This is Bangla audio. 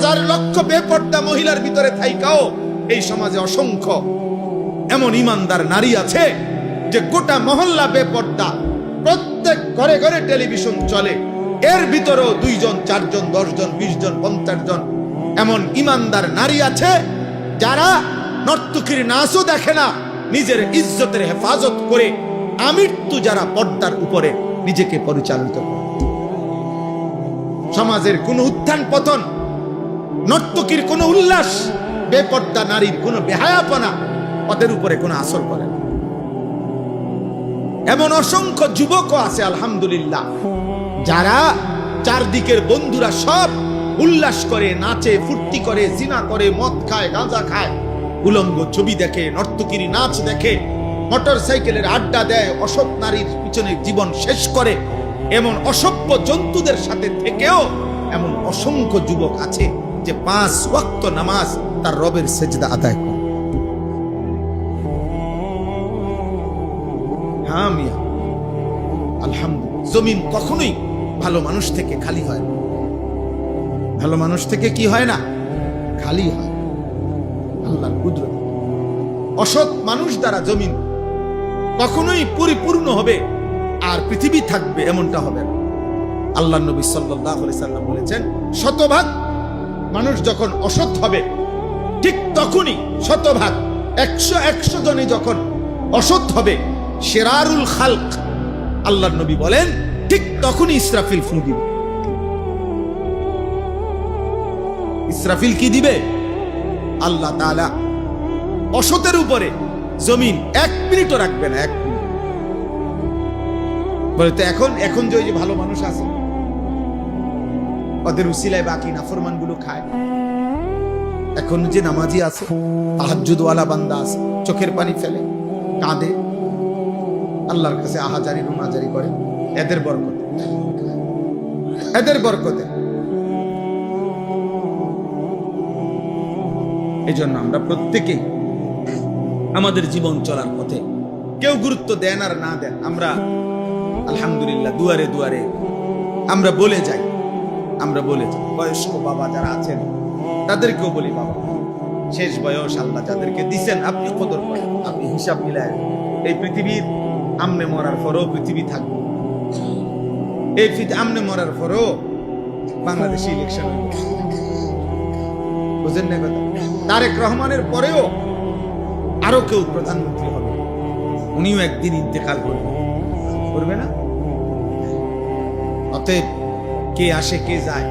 হাজার লক্ষ বেপর্দা মহিলার ভিতরে থাইকাও এই সমাজে অসংখ্য এমন ইমানদার নারী আছে যে গোটা মহল্লা বেপর্দা, প্রত্যেক ঘরে ঘরে টেলিভিশন চলে, এর ভিতরেও 2 জন 4 জন 10 জন 20 জন 50 জন এমন ইমানদার নারী আছে যারা নর্তকীর নাচও দেখে না, নিজের ইজ্জতের হেফাজত করে আমৃত্যু যারা পর্দার উপরে নিজেকে পরিচালিত করে। সমাজের কোন উত্থান পতন, নর্তকীর কোন উল্লাস, বেপর্দা নারীর কোন বেহায়াপনা ওদের উপরে কোনো আসর করে না। এমন অসংখ্য যুবকও আছে আলহামদুলিল্লাহ যারা চারদিকের বন্ধুরা সব উল্লাস করে, নাচে, ফুর্তি করে, জিনা করে, মদ খায়, গাঁজা খায়, উলঙ্গ ছবি দেখে, নর্তকীর নাচ দেখে, মোটর সাইকেলের আড্ডা দেয়, অসৎ নারীর পিছনে জীবন শেষ করে, এমন অসভ্য জন্তুদের সাথে থেকেও এমন অসংখ্য যুবক আছে যে 5 ওয়াক্ত নামাজ তার রবের সেজদা আদায় করে। হ্যাঁ মিয়া, আলহামদুলিল্লাহ, জমিন কখনোই ভালো মানুষ থেকে খালি হয় না। ভালো মানুষ থেকে কি হয় না? খালি হয়। আল্লাহর কুদরত। অসৎ মানুষ দ্বারা জমিন কখনোই পরিপূর্ণ হবে আর পৃথিবী থাকবে এমনটা হবে না। আল্লাহর নবী সাল্লাল্লাহু আলাইহি সাল্লাম বলেছেন, শতভাগ মানুষ যখন অসৎ হবে ঠিক তখনই, শতভাগ 100 জনে যখন অসৎ হবে, শিরারুল খালক, আল্লাহর নবী বলেন ঠিক তখনই ইসরাফিল ফু দিবে। ইসরাফিল কি দিবে? আল্লাহ তাআলা অসতের উপরে জমিন 1 মিনিটও রাখবে না। 1 মিনিট বলে তো এখন যে ওই যে ভালো মানুষ আছে ওদের উসিলায় বাকি নাফরমান গুলো খায়, এখন যে নামাজি আছে, তাহাজ্জুদওয়ালা বান্দা আছে, চোখের পানি ফেলে, কাঁদে, আল্লাহর কাছে আহাজারি রুনাজারি করে, এদের বরকতে, এদের বরকতে। এই জন্য আমরা প্রত্যেকেই আমাদের জীবন চলার পথে কেউ গুরুত্ব দেন আর না দেন, আমরা আলহামদুলিল্লাহ দুয়ারে দুয়ারে আমরা বলে যাই। বয়স্ক বাবা যারা আছেন তাদেরকেও বলি, বাবা শেষ বয়স আল্লাহ যাদেরকে দিছেন আপনি কদর করেন, আপনি হিসাব মিলায়। এই পৃথিবীর আমনে মরার পরও পৃথিবী থাকবে, এই আমনে মরার পরও বাংলাদেশে ইলেকশন, বুঝেন না কথা? তারেক রহমানের পরেও আরো কেউ প্রধানমন্ত্রী হবে, উনিও একদিন ইন্তেকাল করবে না? অতএব কে আসে কে যায়